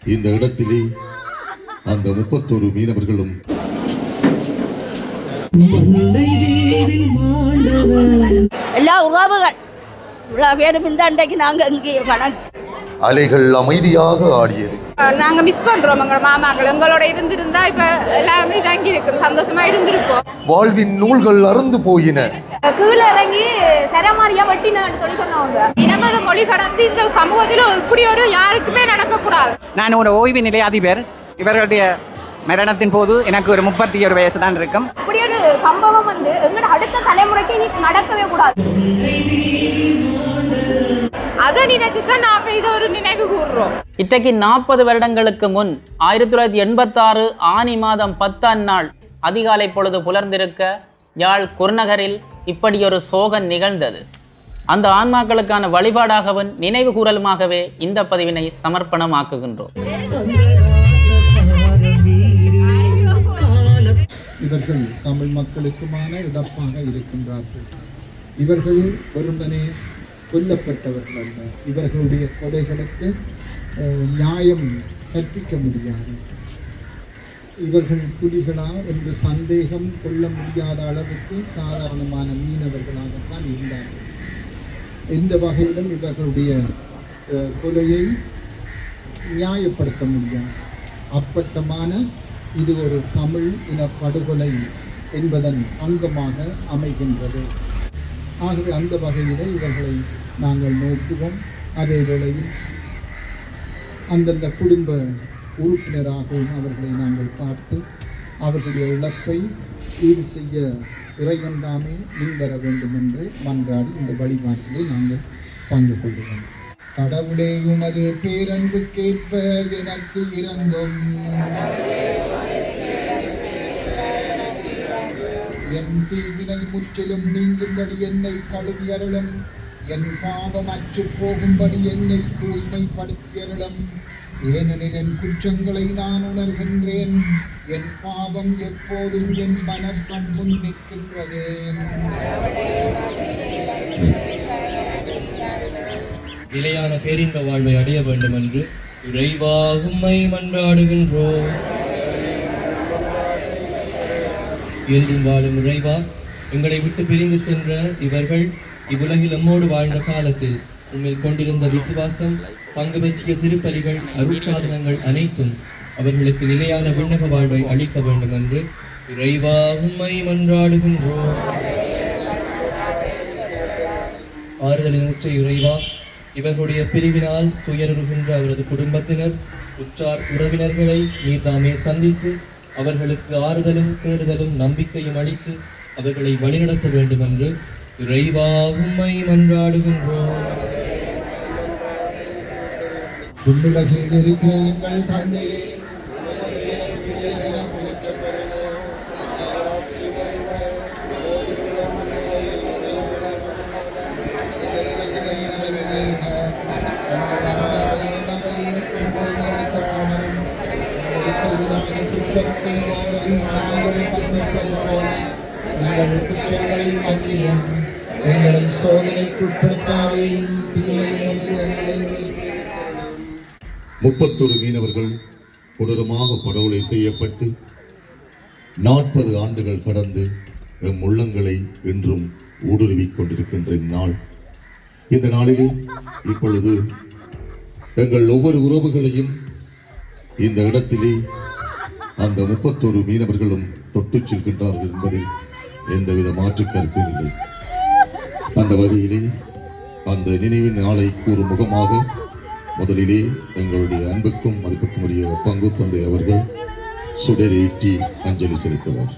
இந்த இடத்திலே அந்த 31 மீனவர்களும் எல்லா உறவுகள் பேரும் இந்த அன்றைக்கு நாங்கள் இங்கே கணக்கு அலைகள் அமைதியாக ஆடியது. நாங்கள் மிஸ் பண்ணுறோம் எங்கள் மாமாக்கள் எங்களோட இருந்திருந்தா இப்போ எல்லாமே தங்கி இருக்கும், சந்தோஷமா இருந்திருப்போம். வாழ்வின் நூல்கள் அறுந்து போயின. கீழே இறங்கி சரமாரியா வெட்டினு சொன்னவங்க இனமத மொழி கடந்து இந்த சமூகத்தில் இப்படி ஒரு யாருக்குமே நடக்கக்கூடாது. நான் ஒரு ஓய்வு நிலைய அதிபர். இவர்களுடைய மரணத்தின் போது எனக்கு ஒரு 31 வயசு தான் இருக்கும். இப்படி ஒரு சம்பவம் எங்களோட அடுத்த தலைமுறைக்கு இனி நடக்கவே கூடாது. அதை நினைச்சுதான் நாங்கள் இதை ஒரு நினைவு கூறுறோம். இன்றைக்கு 40 வருடங்களுக்கு முன் 1986 ஆனி மாதம் 10ஆம் நாள் அதிகாலை பொழுது புலர்ந்திருக்க யாழ் குருநகரில் இப்படியொரு சோகம் நிகழ்ந்தது. அந்த ஆன்மாக்களுக்கான வழிபாடாகவும் நினைவு கூறலுமாகவே இந்த பதிவினை சமர்ப்பணமாக்குகின்றோம். இவர்கள் தமிழ் மக்களுக்குமான இழப்பாக இருக்கின்றார்கள். இவர்கள் வெறுமனே கொல்லப்பட்டவர்கள் அல்ல. இவர்களுடைய கொலைகளுக்கு நியாயம் கற்பிக்க முடியாது. இவர்கள் புலிகளா என்று சந்தேகம் கொள்ள முடியாத அளவுக்கு சாதாரணமான மீனவர்களாகத்தான் இருந்தார்கள். எந்த வகையிலும் இவர்களுடைய கொலையை நியாயப்படுத்த முடியாது. அப்பட்டமான இது ஒரு தமிழ் இன படுகொலை என்பதன் அங்கமாக அமைகின்றது. ஆகவே அந்த வகையிலே இவர்களை நாங்கள் நோக்குவோம். அதே வேளையில் அந்தந்த குடும்ப உறுப்பினராகவும் அவர்களை நாங்கள் பார்த்து அவர்களுடைய இழப்பை ஈடு செய்ய இறைவன் தாமே முன்வர வேண்டும் என்று மன்றாடி இந்த வழிபாட்டிலே நாங்கள் பங்கு கொள்கிறோம். கடவுளே உமது பேரன்புக்கேற்ப எனக்கு இரங்கும். என் தீவினை முற்றிலும் நீங்கும்படி என்னை கழுவி அருளும். என் பாவம் அற்று போகும்படி என்னை தூய்மைப்படுத்தி அருளும். ஏனெனில் என் குற்றங்களை நான் உணர்கின்றேன். என் பாவம் எப்போதும் என் மனக்கண் முன் நிற்கின்றது. நிலையான பேரின்ப வாழ்வை அடைய வேண்டும் என்று இறைவா உம்மை மன்றாடுகின்றோம். என்றும் வாழும் இறைவா, எங்களை விட்டு பிரிந்து சென்ற இவர்கள் இவ்வுலகில் நம்மோடு வாழ்ந்த காலத்தில் உண்மையில் கொண்டிருந்த விசுவாசம், பங்கு பெற்றிய திருப்பலிகள், அருட்சாதனங்கள் அனைத்தும் அவர்களுக்கு நிலையான விண்ணக வாழ்வை அளிக்க வேண்டும் என்று இறைவா உம்மை மன்றாடுகின்றோம். ஆறுதலின் உச்ச இறைவா, இவர்களுடைய பிரிவினால் துயருகின்ற அவரது குடும்பத்தினர், உற்றார் உறவினர்களை நீர்தாமே சந்தித்து அவர்களுக்கு ஆறுதலும் தேறுதலும் நம்பிக்கையும் அளித்து அவர்களை வழிநடத்த வேண்டும் என்று இறைவா உம்மை மன்றாடுகின்றோம். உன்னுலகில் இருக்கிற எங்கள் தந்தையே, குற்றம் செய்வோரை நாங்கள் மன்னிப்பது போல எங்கள் குற்றங்களை மன்னியும். எங்களை சோதனைக்குட்படுத்தாதேயும், தீமையிலிருந்து எங்களை மீட்டெடுத்தருளும். 31 மீனவர்கள் கொடூரமாக படுகொலை செய்யப்பட்டு 40 ஆண்டுகள் கடந்து எம் உள்ளங்களை இன்றும் ஊடுருவிக் கொண்டிருக்கின்ற இந்நாள். இந்த நாளிலே இப்பொழுது எங்கள் ஒவ்வொரு உறவுகளையும் இந்த இடத்திலே அந்த 31 மீனவர்களும் தொட்டுச் செல்கின்றார்கள் என்பதில் எந்தவித மாற்று கருத்தும் இல்லை. அந்த வகையிலே அந்த நினைவின் நாளை கூறும் முகமாக முதலிலே எங்களுடைய அன்புக்கும் மதிப்புக்கும் உரிய பங்கு தந்தை அவர்கள் சுடரேற்றி அஞ்சலி செலுத்துவார்.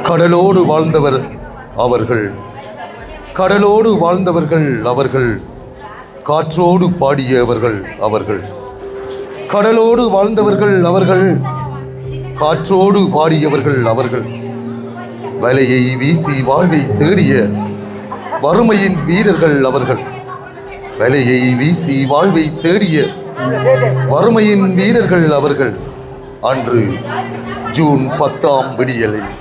கடலோடு வாழ்ந்தவர் அவர்கள், கடலோடு வாழ்ந்தவர்கள் அவர்கள், காற்றோடு பாடியவர்கள் அவர்கள், கடலோடு வாழ்ந்தவர்கள் அவர்கள், காற்றோடு பாடியவர்கள் அவர்கள், வலையை வீசி வாழ்வை தேடிய வறுமையின் வீரர்கள் அவர்கள், வலையை வீசி வாழ்வை தேடிய வறுமையின் வீரர்கள் அவர்கள். அன்று ஜூன் 10ஆம் விடியலில்,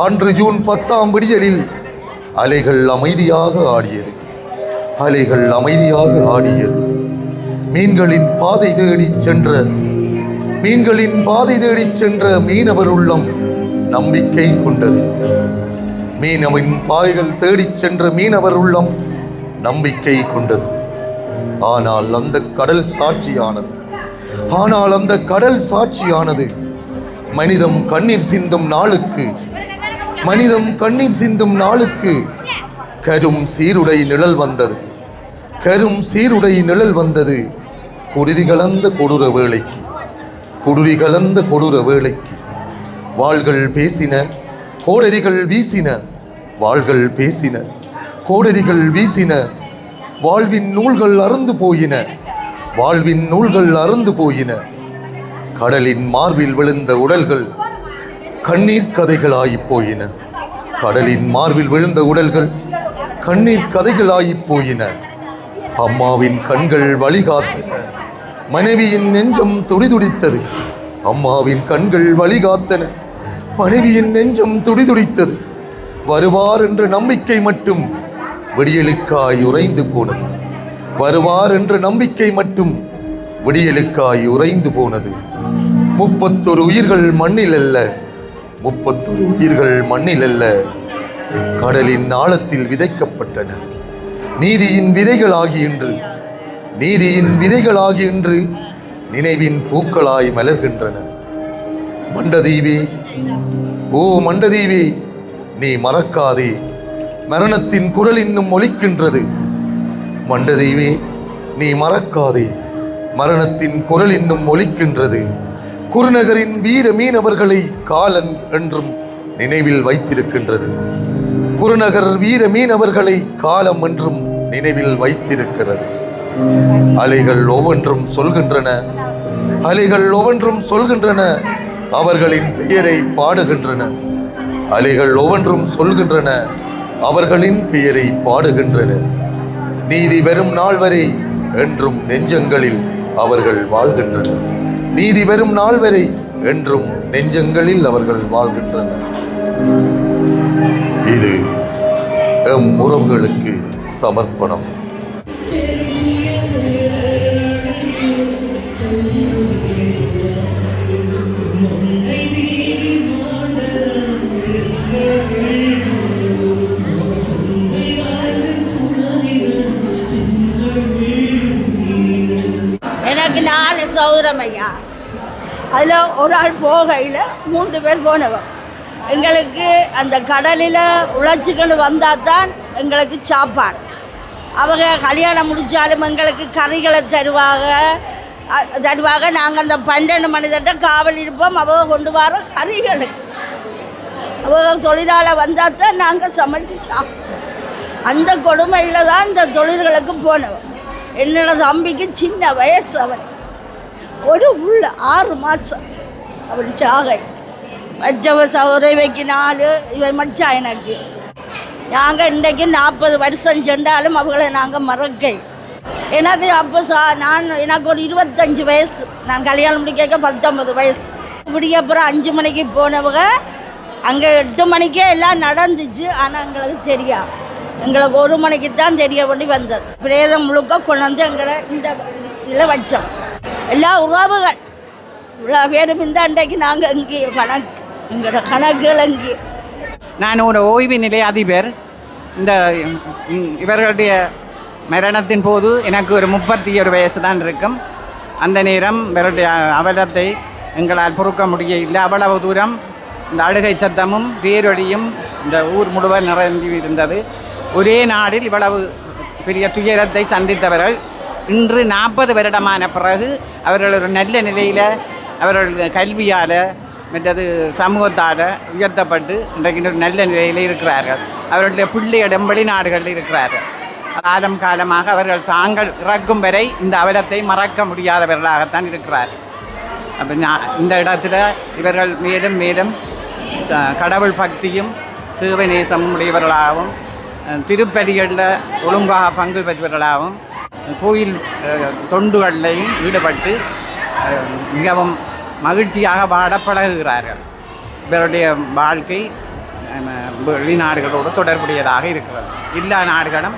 அன்று ஜூன் 10ஆம் விடியலில் அலைகள் அமைதியாக ஆடியது, அலைகள் அமைதியாக ஆடியது. மீன்களின் பாதை தேடிச் சென்ற, மீன்களின் பாதை தேடிச் சென்ற மீனவர் உள்ளம் நம்பிக்கை கொண்டது. மீனவின் பாதைகள் தேடிச் சென்ற மீனவர் உள்ளம் நம்பிக்கை கொண்டது. ஆனால் அந்த கடல் சாட்சியானது, ஆனால் அந்த கடல் சாட்சியானது மனிதம் கண்ணீர் சிந்தும் நாளுக்கு, மனிதம் கண்ணீர் சிந்தும் நாளுக்கு கரும் சீருடை நிழல் வந்தது, கரும் சீருடை நிழல் வந்தது. குருதி கலந்த கொடூர வேளைக்கு, குருதி கலந்த கொடூர வேளைக்கு வாள்கள் பேசின, கோடரிகள் வீசின, வாள்கள் பேசின, கோடரிகள் வீசின. வாழ்வின் நூல்கள் அறுந்து போயின, வாழ்வின் நூல்கள் அறுந்து போயின. கடலின் மார்பில் விழுந்த உடல்கள் கண்ணீர் கதைகளாயிப் போயின, கடலின் மார்பில் விழுந்த உடல்கள் கண்ணீர் கதைகளாயிப் போயின. அம்மாவின் கண்கள் வழிகாத்தன, மனைவியின் நெஞ்சம் துடிதுடித்தது. அம்மாவின் கண்கள் வழிகாத்தன, மனைவியின் நெஞ்சம் துடிதுடித்தது. வருவார் என்ற நம்பிக்கை மட்டும் விடியலுக்காய் உறைந்து போனது, வருவார் என்ற நம்பிக்கை மட்டும் விடியலுக்காய் உறைந்து போனது. 31 உயிர்கள் மண்ணில் அல்ல, 31 உயிர்கள் மண்ணில் அல்ல, கடலின் ஆழத்தில் விதைக்கப்பட்டன. நீதியின் விதைகளாகி இன்று, நீதியின் விதைகளாகி இன்று நினைவின் பூக்களாய் மலர்கின்றன. மண்டதீவே, ஓ மண்டதீவே, நீ மறக்காதே, மரணத்தின் குரல் இன்னும் ஒலிக்கின்றது. மண்டதீவே, நீ மறக்காதே, மரணத்தின் குரல் இன்னும் ஒலிக்கின்றது. குருநகரின் வீர மீனவர்களை காலன் என்றும் நினைவில் வைத்திருக்கின்றது. குருநகர் வீர மீனவர்களை காலம் என்றும் நினைவில் வைத்திருக்கிறது. அலைகள் ஒவ்வொன்றும் சொல்கின்றன, அலைகள் ஒவ்வொன்றும் சொல்கின்றன, அவர்களின் பெயரை பாடுகின்றன. அலைகள் ஒவ்வொன்றும் சொல்கின்றன, அவர்களின் பெயரை பாடுகின்றன. நீதி வரும் நாள் வரை என்றும் நெஞ்சங்களில் அவர்கள் வாழ்கின்றனர். நீதி வரும் நாள் வரை என்றும் நெஞ்சங்களில் அவர்கள் வாழ்கின்றனர். இது எம் உறவுகளுக்கு சமர்ப்பணம். எனக்கு 4 சகோதரம் ஐயா. அதில் ஒரு ஆள் போகையில் 3 பேர் போனவன். எங்களுக்கு அந்த கடலில் உழைச்சிக்கொண்டு வந்தால் தான் எங்களுக்கு சாப்பாடு. அவங்க கல்யாணம் முடித்தாலும் எங்களுக்கு கறிகளை தருவாங்க. நாங்கள் அந்த 12 மணி தட்ட காவல் இருப்போம். அவங்க கொண்டு வர கறிகளுக்கு அவங்க தொழிலாளர் வந்தால் தான் நாங்கள் சமைச்சு சாப்பிடுவோம். அந்த கொடுமையில் தான் இந்த தொழில்களுக்கு போனவன். என்னோட தம்பிக்கு சின்ன வயசு, அவன் ஒரு உள்ள 6 மாதம் அவன் சாகை. மற்றவ சௌரைவைக்கு 4, இவன் மச்சா எனக்கு நாங்கள் இன்றைக்கு 40 வருஷம் சென்றாலும் அவங்கள நாங்கள் மறக்கை. எனக்கு அப்போ எனக்கு ஒரு 25 வயசு, நான் கல்யாணம் முடிக்க 19 வயசு. இப்படி அப்புறம் 5 மணிக்கு போனவங்க அங்கே 8 மணிக்கே எல்லாம் நடந்துச்சு. ஆனால் எங்களுக்கு தெரியாது, எங்களுக்கு 1 மணிக்கு தான் தெரிய வேண்டி வந்தது. பிரேதம் முழுக்க கொண்டு வந்து எங்களை இந்த இதில் வச்சோம். எல்லா உறவுகள் இவ்வளோ பேரும் இந்த அன்றைக்கு நாங்கள் இங்கே எங்களோட கணக்குகள் இங்கே. நான் ஒரு ஓய்வு நிலைய அதிபர். இந்த இவர்களுடைய மரணத்தின் போது எனக்கு ஒரு 31 வயசு தான் இருக்கும். அந்த நேரம் இவருடைய அவலத்தை எங்களால் பொறுக்க முடியவில்லை. அவ்வளவு தூரம் இந்த அழுகை சத்தமும் பேரொழியும் இந்த ஊர் முழுவதும் நிறைந்து இருந்தது. ஒரே நாளில் இவ்வளவு பெரிய துயரத்தை சந்தித்தவர்கள் இன்று 40 வருடமான பிறகு அவர்கள் ஒரு நல்ல நிலையில் அவர்கள் கல்வியால் மற்றது சமூகத்தால் உயர்த்தப்பட்டு இன்றைக்கு ஒரு நல்ல நிலையில் இருக்கிறார்கள். அவர்களுடைய பிள்ளையிடம் வெளிநாடுகளில் இருக்கிறார்கள். காலமாக அவர்கள் தாங்கள் இறக்கும் வரை இந்த அவலத்தை மறக்க முடியாதவர்களாகத்தான் இருக்கிறார்கள். அப்போ இந்த இடத்துல இவர்கள் மேலும் மேலும் கடவுள் பக்தியும் தேவநேசமும் உடையவர்களாகவும் திருப்பலிகளில் ஒழுங்காக பங்கு பெற்றவர்களாகவும் கோயில் தொண்டுகளிலையும் ஈடுபட்டு மிகவும் மகிழ்ச்சியாக வாழ பழகுகிறார்கள். இவருடைய வாழ்க்கை வெளிநாடுகளோடு தொடர்புடையதாக இருக்கிறது. எல்லா நாடுகளும்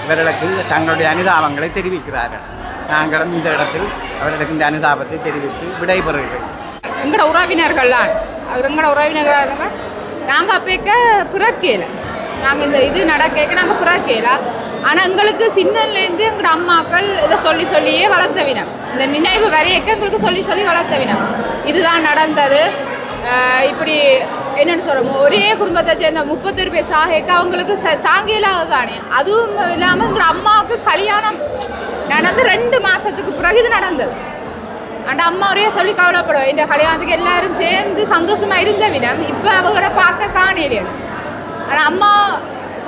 இவர்களுக்கு தங்களுடைய அனுதாபங்களை தெரிவிக்கிறார்கள். நாங்களும் இந்த இடத்தில் அவர்களுக்கு இந்த அனுதாபத்தை தெரிவித்து விடைபெறுகிறோம். எங்களோட உறவினர்கள்லாம் எங்களோட உறவினர்களாக நாங்கள் அப்போக்க பிறக்கையில் நாங்கள் இந்த இது நடக்க நாங்கள் பிறக்கையில். ஆனால் எங்களுக்கு சின்னலேருந்து எங்களோட அம்மாக்கள் இதை சொல்லியே வளர்த்தவினம். இந்த நினைவு வரையக்க எங்களுக்கு சொல்லி வளர்த்தவினம். இதுதான் நடந்தது. இப்படி என்னென்னு சொல்கிறோம், ஒரே குடும்பத்தை சேர்ந்த 31 பேர் சாகைக்கு அவங்களுக்கு தாங்க இல்லாத தானே. அதுவும் இல்லாமல் எங்களோட அம்மாவுக்கு கல்யாணம் நடந்து 2 மாதத்துக்கு பிறகு இது நடந்தது. அந்த அம்மா ஒரே சொல்லி கவலைப்படுவோம், இந்த கல்யாணத்துக்கு எல்லாரும் சேர்ந்து சந்தோஷமாக இருந்த வினம் இப்போ அவங்கள பார்க்க காணலையும். ஆனால் அம்மா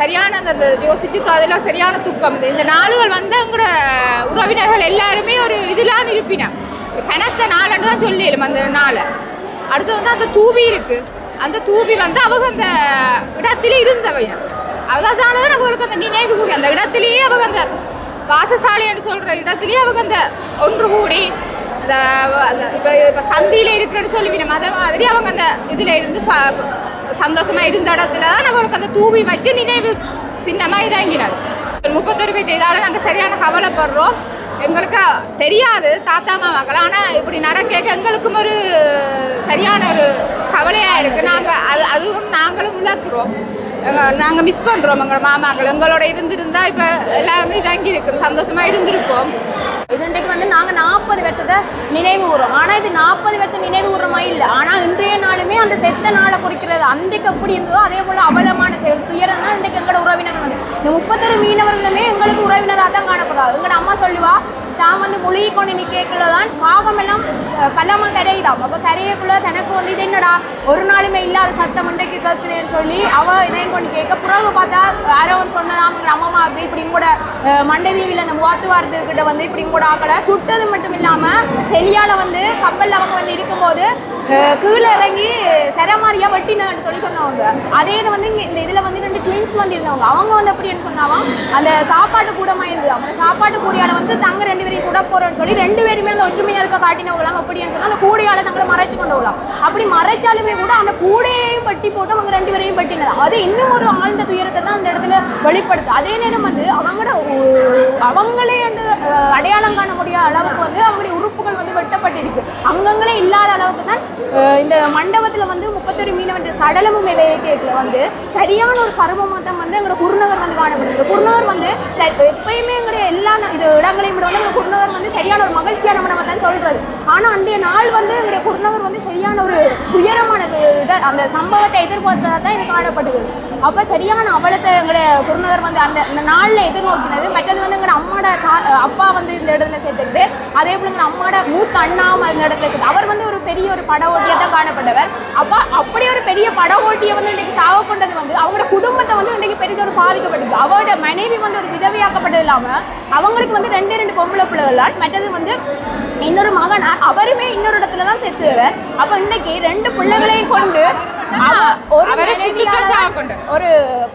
சரியான அந்த யோசிச்சு அதெல்லாம் சரியான துக்கம். இந்த நாளுகள் வந்து எங்களோட உறவினர்கள் எல்லாருமே ஒரு இதெல்லாம் இருப்பினோம். கனத்த நாள்னு தான் சொல்லிடும் அந்த நாளை. அடுத்து வந்து அந்த தூவி இருக்குது, அந்த தூவி வந்து அவங்க அந்த இடத்துல இருந்தவையா. அதனால தான் அவங்களுக்கு அந்த நினைவு கூடி அந்த இடத்துலையே அவங்க அந்த வாசசாலைன்னு சொல்கிற இடத்துலையே அவங்க அந்த ஒன்று கூடி அந்த இப்போ சந்தியில் இருக்கிறேன்னு சொல்லுவினோம். அதே மாதிரி அவங்க அந்த இதில் இருந்து சந்தோஷமாக இருந்த இடத்துல தான் நம்மளுக்கு அந்த தூவி வச்சு நினைவு சின்னமாக இதாங்கினாங்க. 31 பேர் இதால் நாங்கள் சரியான கவலைப்படுறோம். எங்களுக்கு தெரியாது தாத்தா மாமாக்கள், ஆனால் இப்படி நடக்க எங்களுக்கும் ஒரு சரியான ஒரு கவலையாக இருக்குது. நாங்கள் அதுவும் நாங்களும் விளக்குறோம். நாங்கள் மிஸ் பண்ணுறோம் எங்களோட மாமாக்கள். எங்களோட இருந்திருந்தால் இப்போ எல்லாருமே தங்கி இருக்கும், சந்தோஷமாக இருந்திருப்போம். இது இன்றைக்கு வந்து நாங்கள் 40 வருஷத்தை நினைவு கூறுறோம். ஆனால் இது 40 வருஷம் நினைவு கூறுறமா இல்லை. ஆனால் இன்றைய நாளுமே அந்த செத்த நாளை குறிக்கிறது. அன்றைக்கு எப்படி இருந்ததோ அதே போல் அவலமான துயரம் தான் இன்றைக்கு எங்களோட உறவினர் வந்து இந்த 31 மீனவர்களுமே எங்களுக்கு உறவினராக தான் காணப்படுறாங்க. எங்களோட அம்மா சொல்லுவா, தான் வந்து மொழியை கொண்டு நிற்கக்குள்ள தான் காகமெல்லாம் பலமாக கரையுதாம். அப்போ கரையக்குள்ள தனக்கு வந்து இது என்னடா ஒரு நாளுமே இல்லாத சத்தம் இன்றைக்கு கேட்குதுன்னு சொல்லி அவள் இதையும் கொண்டு கேட்க பிறகு பார்த்தா யாரோ வந்து சொன்னதாம் எங்கள் அம்மாவுக்கு இப்படி கூட மண்டதீவில் அந்த வாத்துவாரத்துக்கிட்ட வந்து இப்படி கூட ஆக்கடை சுட்டது மட்டும் இல்லாமல் தெளியால் வந்து கப்பலில் அவங்க வந்து இருக்கும்போது கீழே இறங்கி சரமாரியாக வெட்டினு சொல்லி சொன்னவங்க. அதே இது வந்து இங்கே இந்த இதில் வந்து 2 ட்வின்ஸ் வந்து இருந்தவங்க. அவங்க வந்து எப்படின்னு சொன்னாலும் அந்த சாப்பாட்டு கூடமாக இருந்தது. அந்த சாப்பாட்டு கூடியால் வந்து தங்க 2 பேரையும் சுட போகிறோன்னு சொல்லி 2 பேருமே அந்த ஒற்றுமையாக இருக்க காட்டினவங்களாம் அப்படின்னு சொன்னால் அந்த கூடையால் தங்களை மறைச்சு கொண்டு வரலாம். அப்படி மறைச்சாலுமே கூட அந்த கூடையையும் பட்டி போட்டு அவங்க 2 பேரையும் பட்டினது. அது இன்னும் ஒரு ஆழ்ந்த துயரத்தை தான் அந்த இடத்துல வெளிப்படுத்து. அதே நேரம் வந்து அவங்களே வந்து அடையாளம் காண முடியாத அளவுக்கு வந்து அவங்களுடைய உறுப்புகள் வந்து வெட்டப்பட்டிருக்கு. அங்கங்களே இல்லாத அளவுக்கு தான் இந்த மண்டபத்தில் வந்து 31 மீனவர்கள் சடலமும் வைக்கல வந்து சரியான ஒரு கரும மதம் வந்து எங்களோட குருநகர் வந்து காணப்படுது. குருநகர் வந்து எப்பயுமே எங்களுடைய எல்லா இது இடங்களையும் விட வந்து எங்களோட குருநகர் வந்து சரியான ஒரு மகிழ்ச்சியான மண்டபம் தான் சொல்கிறது. ஆனால் அன்றைய நாள் வந்து எங்களுடைய குருநகர் வந்து சரியான ஒரு துயரமான அந்த சம்பவத்தை எதிர்பார்த்ததாக தான் இது காணப்படுகிறது. அப்போ சரியான அவலத்தை எங்களுடைய குருநகர் வந்து அந்த நாளில் எதிர்நோக்கினது. மற்றது வந்து எங்களோட அம்மாவோட அப்பா வந்து இந்த இடத்துல சேர்த்துக்கிட்டு அதே போல் எங்களோட அம்மாவோட மூத்த அண்ணாவும் அந்த இடத்துல சேர்த்து அவர் வந்து ஒரு பெரிய ஒரு பட ஓட்டியாக தான் காணப்பட்டவர். அப்போ அப்படி ஒரு பெரிய பட ஓட்டியை வந்து இன்றைக்கு சாவ கொண்டது வந்து அவங்களோட குடும்பத்தை வந்து இன்றைக்கு பெரிதொரு பாதிக்கப்பட்டது. அவரோட மனைவி வந்து ஒரு விதவையாக்கப்பட்டது இல்லாமல் அவங்களுக்கு வந்து 2 பொம்பளை பிள்ளைகளால், மற்றது வந்து இன்னொரு மகனார், அவருமே இன்னொரு இடத்துல தான் செத்துவார். அப்போ இன்னைக்கு 2 பிள்ளைகளையும் கொண்டு ஒரு ஒரு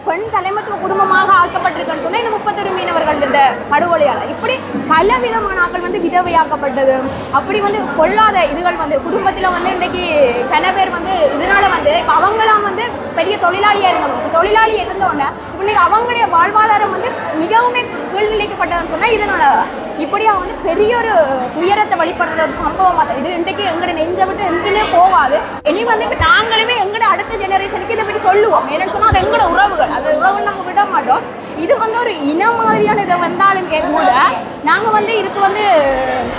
பெண் தலைமத்துவ குடும்பமாக ஆக்கப்பட்டிருக்குன்னு சொன்னா இந்த 31 மீனவர்கள் இந்த படுகொலையால் இப்படி பல விதமான ஆக்கள் வந்து விதவையாக்கப்பட்டது. அப்படி வந்து கொள்ளாத இதுகள் வந்து குடும்பத்தில் வந்து இன்றைக்கு கன பேர் வந்து இதனால வந்து இப்போ அவங்களாம் வந்து பெரிய தொழிலாளியாக இருந்தவங்க, தொழிலாளி இருந்தோடனே இன்னைக்கு அவங்களுடைய வாழ்வாதாரம் வந்து மிகவும் கீழ்நிலைக்கப்பட்டதுன்னு சொன்னால் இதனால இப்படியா வந்து பெரிய ஒரு துயரத்தை வழிபடுற ஒரு சம்பவமாக இது இன்றைக்கு எங்களோட நெஞ்சை விட்டு எங்குமே போகாது. இனி வந்து இப்போ நாங்களுமே எங்களோட அடுத்த ஜெனரேஷனுக்கு இதை பற்றி சொல்லுவோம். ஏன்னு சொன்னால் அது எங்களோட உறவுகள், அந்த உறவுகள் நம்ம விட மாட்டோம். இது வந்து ஒரு இனம் மாதிரியான இதை வந்தாலும் கூட நாங்கள் வந்து இதுக்கு வந்து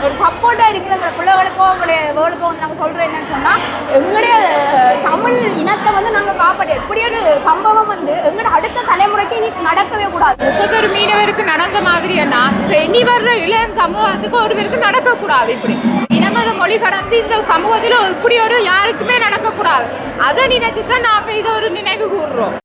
ஒரு சப்போர்ட்டாக இருக்கிற எங்களோட பிள்ளைகளுக்கோ எங்களுடைய வேர்டுக்கோ வந்து நாங்கள் சொல்கிறோம் என்னன்னு சொன்னால் எங்களுடைய தமிழ் இனத்தை வந்து நாங்கள் காப்பாற்ற இப்படி ஒரு சம்பவம் வந்து எங்களோட அடுத்த தலைமுறைக்கு இனி நடக்கவே கூடாது. 31 மீனவருக்கு நடந்த மாதிரின்னா இப்போ இனி வர்ற இளைஞர் சமூகத்துக்கு ஒருவருக்கு நடக்கக்கூடாது. இப்படி இனமத மொழி கடந்து இந்த சமூகத்தில் இப்படி ஒரு யாருக்குமே நடக்கக்கூடாது. அதை நினைச்சு தான் நாங்கள் இதை ஒரு நினைவு கூறுறோம்.